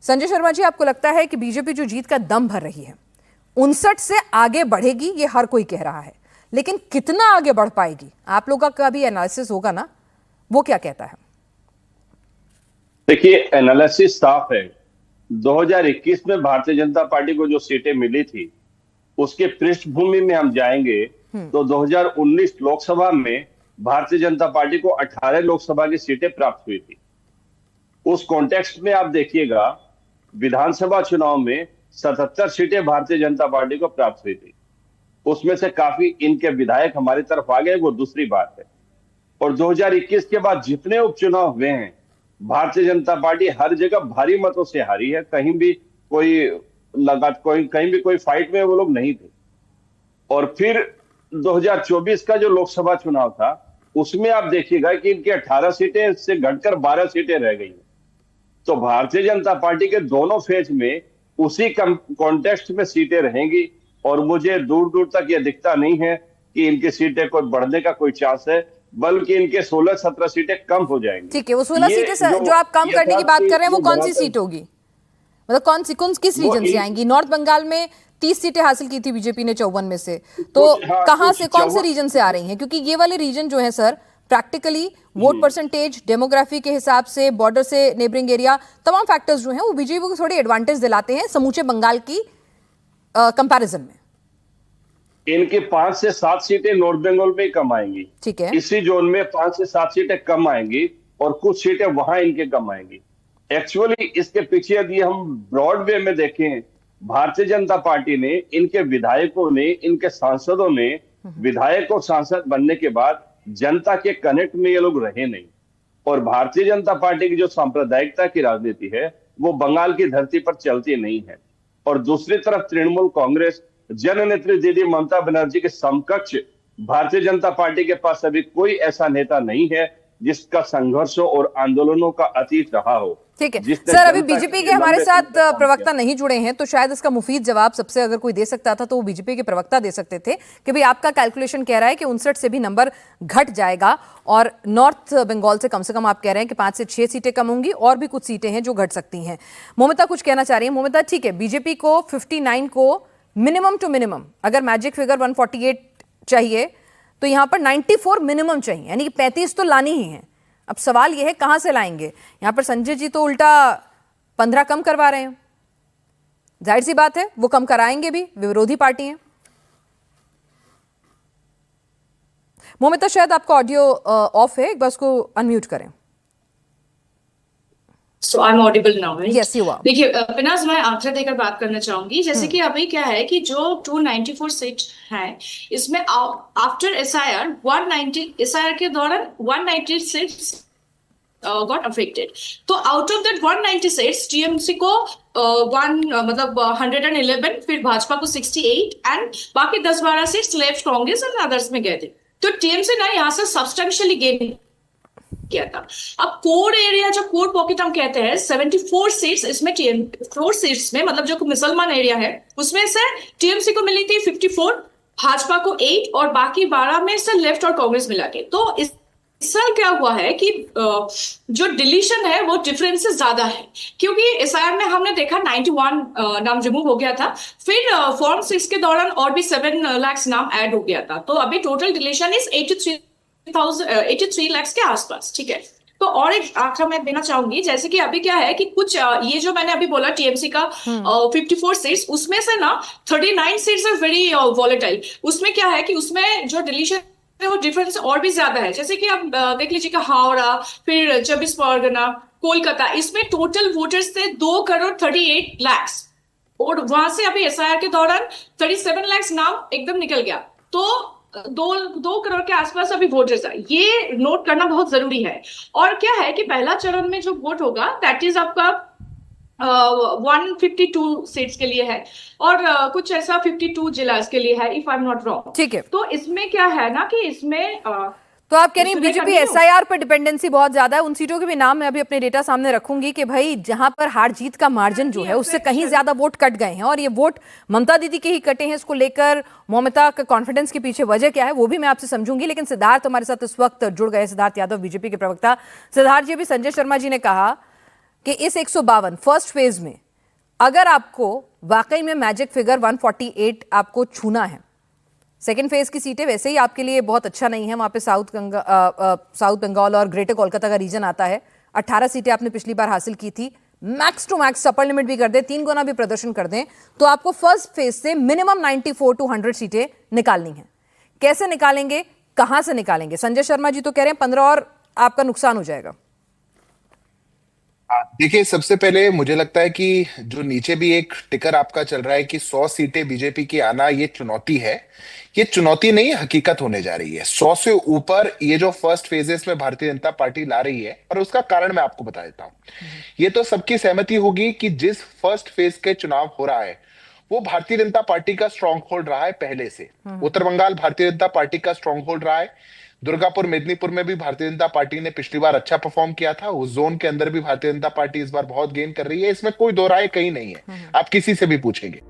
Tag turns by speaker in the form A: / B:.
A: संजय शर्मा जी, आपको लगता है कि बीजेपी जो जीत का दम भर रही है 59 से आगे बढ़ेगी, ये हर कोई कह रहा है, लेकिन कितना आगे बढ़ पाएगी? आप लोगों का भी एनालिसिस होगा ना, वो क्या कहता है?
B: देखिए, एनालिसिस साफ है। 2021 में भारतीय जनता पार्टी को जो सीटें मिली थी उसके पृष्ठभूमि में हम जाएंगे तो 2019 लोकसभा में भारतीय जनता पार्टी को 18 लोकसभा की सीटें प्राप्त हुई थी। उस कॉन्टेक्स्ट में आप देखिएगा, विधानसभा चुनाव में 77 सीटें भारतीय जनता पार्टी को प्राप्त हुई थी। उसमें से काफी इनके विधायक हमारी तरफ आ गए, वो दूसरी बात है। और 2021 के बाद जितने उपचुनाव हुए हैं, भारतीय जनता पार्टी हर जगह भारी मतों से हारी है। कहीं भी कहीं भी कोई फाइट में वो लोग नहीं थे। और फिर 2024 का जो लोकसभा चुनाव था उसमें आप देखिएगा कि इनकी 18 सीटें से घटकर 12 सीटें रह गई। तो भारतीय जनता पार्टी के दोनों फेज में उसी कॉन्टेक्स्ट में सीटें रहेंगी और मुझे दूर दूर तक यह दिखता नहीं है कि इनकी सीटें कोई बढ़ने का कोई चांस है, बल्कि इनके 16-17 सीटें कम हो जाएंगी।
A: ठीक है, वो 16 सीटें जो आप कम करने की बात कर रहे हैं वो कौन सी सीट होगी? मतलब किस रीजन से आएंगी? नॉर्थ बंगाल में 30 सीटें हासिल की थी बीजेपी ने 54 में से, तो कहां से, कौन से रीजन से आ रही हैं? क्योंकि ये वाले रीजन जो है sir, practically vote percentage, demography के हिसाब से, बॉर्डर से नेबरिंग एरिया, तमाम फैक्टर्स जो हैं वो बीजेपी को थोड़ी एडवांटेज दिलाते हैं समूचे बंगाल की कंपैरिजन में।
B: इनकी 5 से 7 सीटें नॉर्थ बंगाल में कम आएंगी।
A: ठीक है,
B: इसी जोन में 5 से 7 सीटें कम आएंगी और कुछ सीटें वहां इनके कम आएंगी। एक्चुअली इसके पीछे यदि हम ब्रॉड वे में देखें, भारतीय जनता पार्टी ने, इनके विधायकों ने, इनके सांसदों ने, विधायक और सांसद बनने के बाद जनता के कनेक्ट में ये लोग रहे नहीं। और भारतीय जनता पार्टी की जो सांप्रदायिकता की राजनीति है वो बंगाल की धरती पर चलती नहीं है। और दूसरी तरफ तृणमूल कांग्रेस, जननेत्री दीदी ममता बनर्जी के समकक्ष भारतीय जनता पार्टी के पास अभी कोई ऐसा नेता नहीं है जिसका संघर्षों और आंदोलनों का अतीत रहा हो।
A: ठीक है सर, अभी बीजेपी के हमारे साथ प्रवक्ता नहीं जुड़े हैं, तो शायद इसका मुफीद जवाब सबसे अगर कोई दे सकता था तो वो बीजेपी के प्रवक्ता दे सकते थे कि भाई आपका कैलकुलेशन कह रहा है कि 59 से भी नंबर घट जाएगा और नॉर्थ बंगाल से कम आप कह रहे हैं कि 5 से 6 सीटें कम होंगी और भी कुछ सीटें हैं जो घट सकती हैं। मोमिता कुछ कहना चाह रही है। मोमिता, ठीक है, बीजेपी को 59 को मिनिमम टू मिनिमम, अगर मैजिक फिगर 148 चाहिए तो यहां पर 94 मिनिमम चाहिए, यानी कि 35 तो लानी ही है। अब सवाल यह है कहां से लाएंगे? यहां पर संजय जी तो उल्टा 15 कम करवा रहे हैं। जाहिर सी बात है वो कम कराएंगे भी, विरोधी पार्टी हैं। मोमिता, शायद आपका ऑडियो ऑफ है, एक बार उसको अनम्यूट करें।
C: So I'm audible now, right?
A: Yes, you are.
C: देखिए पिनाज, मैं आंकड़ा देकर बात करना चाहूंगी। जैसे कि अभी क्या है कि जो 294 सीट है इसमें आफ्टर SIR 190 SIR के दौरान 190 सीट्स गॉट अफेक्टेड। तो out of that 190 seats TMC को 111, फिर भाजपा को 68 एंड बाकी 10-12 सीट्स लेफ्ट कांग्रेस और अदर्स में गए थे। तो टीएमसी ना यहाँ से सब्सटेंशियली गेन किया था। अब कोर एरिया, जो कोर पॉकेट हम कहते हैं, 74 सीट्स इसमें 4 सीट्स में, मतलब जो मुसलमान एरिया है उसमें से टीएमसी को मिली थी 54, भाजपा को 8 और बाकी 12 में से लेफ्ट और कांग्रेस मिला के। तो इस साल क्या हुआ है कि जो डिलीशन है वो डिफरेंसेस ज्यादा है, क्योंकि एसआईआर में हमने देखा 91 नाम रिमूव हो गया था, फिर फॉर्म 6 के दौरान और भी 7 लाख नाम ऐड हो गया था। तो अभी टोटल डिलीशन इज 83 लाख के आसपास। ठीक है, तो और एक आंकड़ा मैं देना चाहूंगी। जैसे कि अभी क्या है कि कुछ ये जो मैंने अभी बोला टीएमसी का 54 सीट्स, उसमें से ना 39 सीट्स आर वेरी वॉलेटाइल। उसमें क्या है कि उसमें जो डिलीशन वो डिफरेंस और भी ज्यादा है। जैसे कि आप देख लीजिएगा हावड़ा, फिर 24 परगना, कोलकाता, इसमें टोटल वोटर्स थे 2.38 करोड़ और वहां से अभी एसआईआर के दौरान 37 लाख नाम एकदम निकल गया। तो 2 करोड़ के आसपास अभी वोटर्स है, ये नोट करना बहुत जरूरी है। और क्या है कि पहला चरण में जो वोट होगा दैट इज आपका 152 सीट्स के लिए है और कुछ ऐसा 52 जिलास के लिए है, if I am not wrong.
A: ठीक है,
C: तो इसमें क्या है ना कि इसमें
A: तो आप कह रही हैं बीजेपी एसआईआर पर डिपेंडेंसी बहुत ज्यादा है। उन सीटों के भी नाम मैं अभी अपने डेटा सामने रखूंगी कि भाई जहां पर हार जीत का मार्जिन जो है उससे कहीं ज्यादा वोट कट गए हैं और ये वोट ममता दीदी के ही कटे हैं। इसको लेकर मोमिता का कॉन्फिडेंस के पीछे वजह क्या है वो भी मैं आपसे समझूंगी, लेकिन सिद्धार्थ हमारे साथ इस वक्त जुड़ गए। सिद्धार्थ यादव, बीजेपी के प्रवक्ता। सिद्धार्थ जी, अभी संजय शर्मा जी ने कहा कि इस 152 फर्स्ट फेज में अगर आपको वाकई में मैजिक फिगर 148 आपको छूना है, सेकेंड फेज की सीटें वैसे ही आपके लिए बहुत अच्छा नहीं है, वहां पे साउथ बंगाल और ग्रेटर कोलकाता का रीजन आता है। 18 सीटें आपने पिछली बार हासिल की थी, max to max upper limit भी कर दें, 3 गुना भी प्रदर्शन कर दें, तो आपको फर्स्ट फेज से मिनिमम 94 टू 100 सीटें निकालनी है। कैसे निकालेंगे, कहां से निकालेंगे? संजय शर्मा जी तो कह रहे हैं 15 और आपका नुकसान हो जाएगा।
D: देखिए, सबसे पहले मुझे लगता है कि जो नीचे भी एक टिकर आपका चल रहा है कि 100 सीटें बीजेपी की आना ये चुनौती है, ये चुनौती नहीं हकीकत होने जा रही है। 100 से ऊपर ये जो फर्स्ट फेजेस में भारतीय जनता पार्टी ला रही है, और उसका कारण मैं आपको बता देता हूं। ये तो सबकी सहमति होगी कि जिस फर्स्ट फेज के चुनाव हो रहा है वो भारतीय जनता पार्टी का स्ट्रॉन्ग होल्ड रहा है पहले से। उत्तर बंगाल भारतीय जनता पार्टी का स्ट्रॉन्ग होल्ड रहा है। दुर्गापुर मेदिनीपुर में भी भारतीय जनता पार्टी ने पिछली बार अच्छा परफॉर्म किया था। उस जोन के अंदर भी भारतीय जनता पार्टी इस बार बहुत गेन कर रही है, इसमें कोई दो राय कहीं नहीं है, आप किसी से भी पूछेंगे।